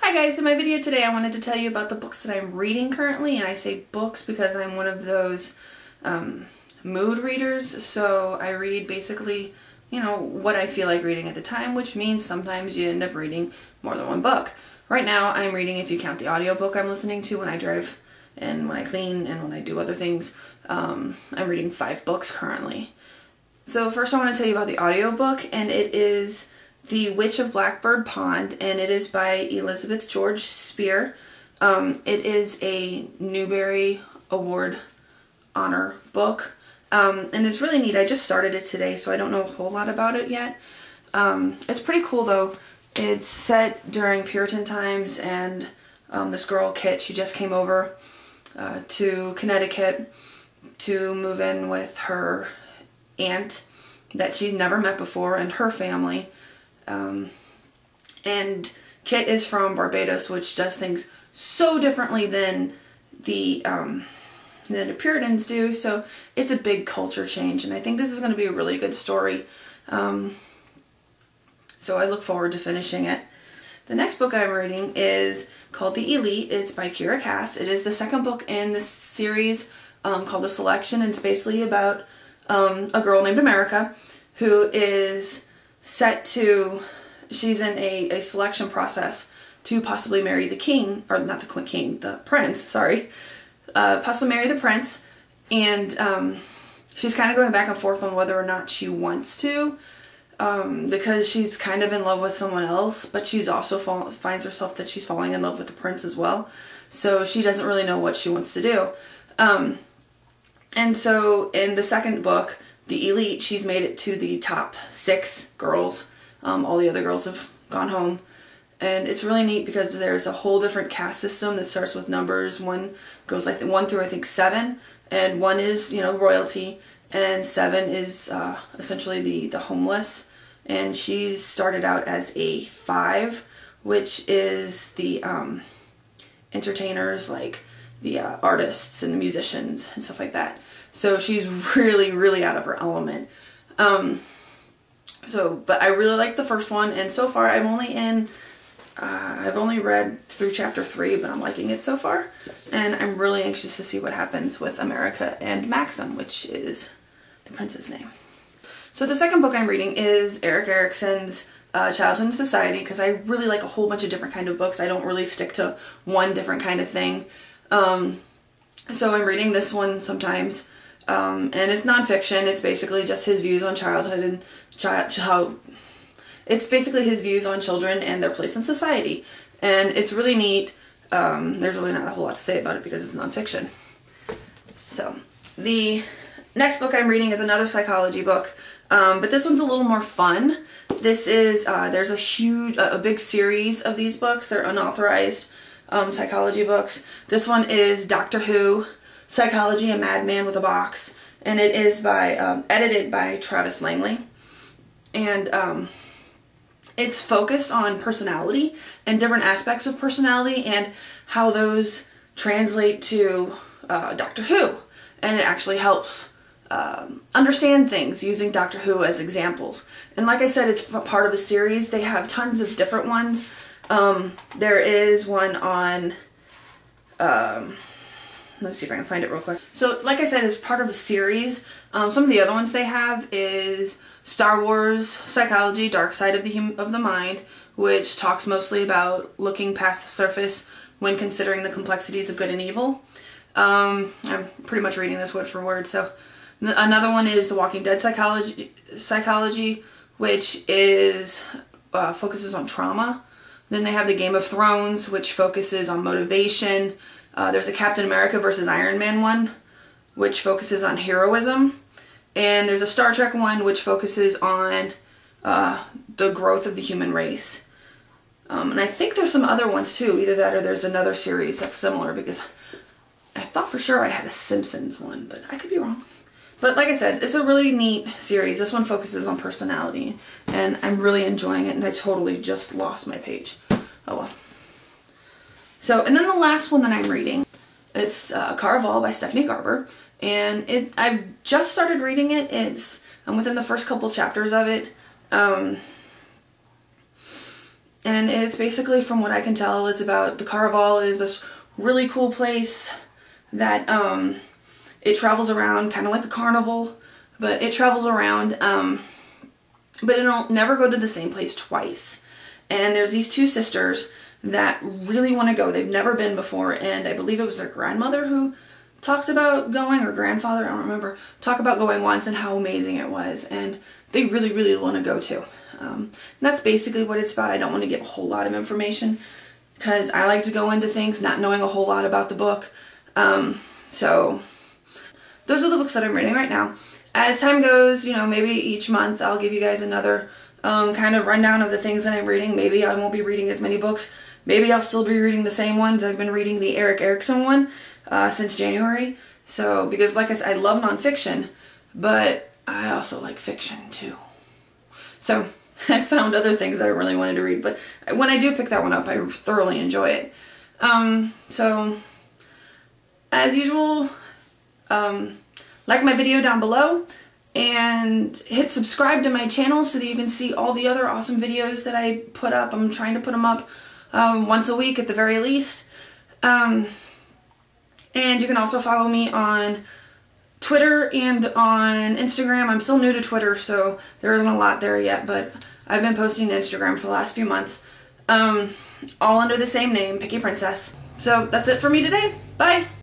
Hi guys, in my video today I wanted to tell you about the books that I'm reading currently, and I say books because I'm one of those mood readers, so I read basically, what I feel like reading at the time, which means sometimes you end up reading more than one book. Right now I'm reading, if you count the audiobook I'm listening to when I drive and when I clean and when I do other things, I'm reading 5 books currently. So first I want to tell you about the audiobook, and it is The Witch of Blackbird Pond, and it is by Elizabeth George Spear. It is a Newbery Award honor book, and it's really neat. I just started it today, so I don't know a whole lot about it yet. It's pretty cool though. It's set during Puritan times, and this girl, Kit, she just came over to Connecticut to move in with her aunt that she'd never met before and her family. And Kit is from Barbados, which does things so differently than the Puritans do, so it's a big culture change, and I think this is going to be a really good story. So I look forward to finishing it. The next book I'm reading is called The Elite. It's by Kiera Cass. It is the second book in this series called The Selection, and it's basically about a girl named America who is set to, she's in a selection process to possibly marry the king, or not the king, the prince, sorry, possibly marry the prince, and she's kind of going back and forth on whether or not she wants to, because she's kind of in love with someone else, but she's also finds herself that she's falling in love with the prince as well, so she doesn't really know what she wants to do. And so in the second book, The Elite, she's made it to the top 6 girls. All the other girls have gone home. And it's really neat because there's a whole different caste system that starts with numbers. 1 goes like 1 through I think 7. And 1 is, royalty. And 7 is essentially the homeless. And she's started out as a 5, which is the entertainers, like the artists and the musicians and stuff like that. So she's really, really out of her element. But I really like the first one, and so far I'm only in, I've only read through chapter 3, but I'm liking it so far. And I'm really anxious to see what happens with America and Maxim, which is the prince's name. So the second book I'm reading is Erik Erikson's Childhood in Society, because I really like a whole bunch of different kind of books. I don't really stick to one different kind of thing. So I'm reading this one sometimes. And it's nonfiction. It's basically just his views on childhood and it's basically his views on children and their place in society. And it's really neat. There's really not a whole lot to say about it because it's nonfiction. So the next book I'm reading is another psychology book, but this one's a little more fun. This is, there's a big series of these books. They're unauthorized psychology books. This one is Doctor Who, Psychology: A Madman with a Box, and it is by edited by Travis Langley, and it's focused on personality and different aspects of personality and how those translate to Doctor Who, and it actually helps understand things using Doctor Who as examples. And like I said, it's part of a series. They have tons of different ones. There is one on let's see if I can find it real quick. So, like I said, it's part of a series. Some of the other ones they have is Star Wars Psychology: Dark Side of the Mind, which talks mostly about looking past the surface when considering the complexities of good and evil. I'm pretty much reading this word for word. So, another one is The Walking Dead Psychology, which is focuses on trauma. Then they have the Game of Thrones, which focuses on motivation. There's a Captain America versus Iron Man one, which focuses on heroism. And there's a Star Trek one, which focuses on the growth of the human race. And I think there's some other ones too. Either that or there's another series that's similar, because I thought for sure I had a Simpsons one, but I could be wrong. But like I said, it's a really neat series. This one focuses on personality, and I'm really enjoying it, and I totally just lost my page. Oh well. So, and then the last one that I'm reading, it's Caraval by Stephanie Garber, and I've just started reading it. I'm within the first couple chapters of it. And it's basically, from what I can tell, it's about the Caraval is this really cool place that it travels around, kind of like a carnival, but it travels around, but it'll never go to the same place twice. And there's these two sisters that really want to go. They've never been before, and I believe it was their grandmother who talked about going, or grandfather, I don't remember, talk about going once and how amazing it was, and they really, really want to go too. And that's basically what it's about. I don't want to give a whole lot of information because I like to go into things not knowing a whole lot about the book. So those are the books that I'm reading right now. As time goes, you know, maybe each month I'll give you guys another kind of rundown of the things that I'm reading. Maybe I won't be reading as many books. Maybe I'll still be reading the same ones. I've been reading the Erik Erikson one since January. So, because like I said, I love nonfiction, but I also like fiction too. So I found other things that I really wanted to read, but when I do pick that one up, I thoroughly enjoy it. So as usual, like my video down below and hit subscribe to my channel so that you can see all the other awesome videos that I put up. I'm trying to put them up once a week at the very least. And you can also follow me on Twitter and on Instagram. I'm still new to Twitter, so there isn't a lot there yet, but I've been posting to Instagram for the last few months. All under the same name, Picky Princess. So that's it for me today. Bye!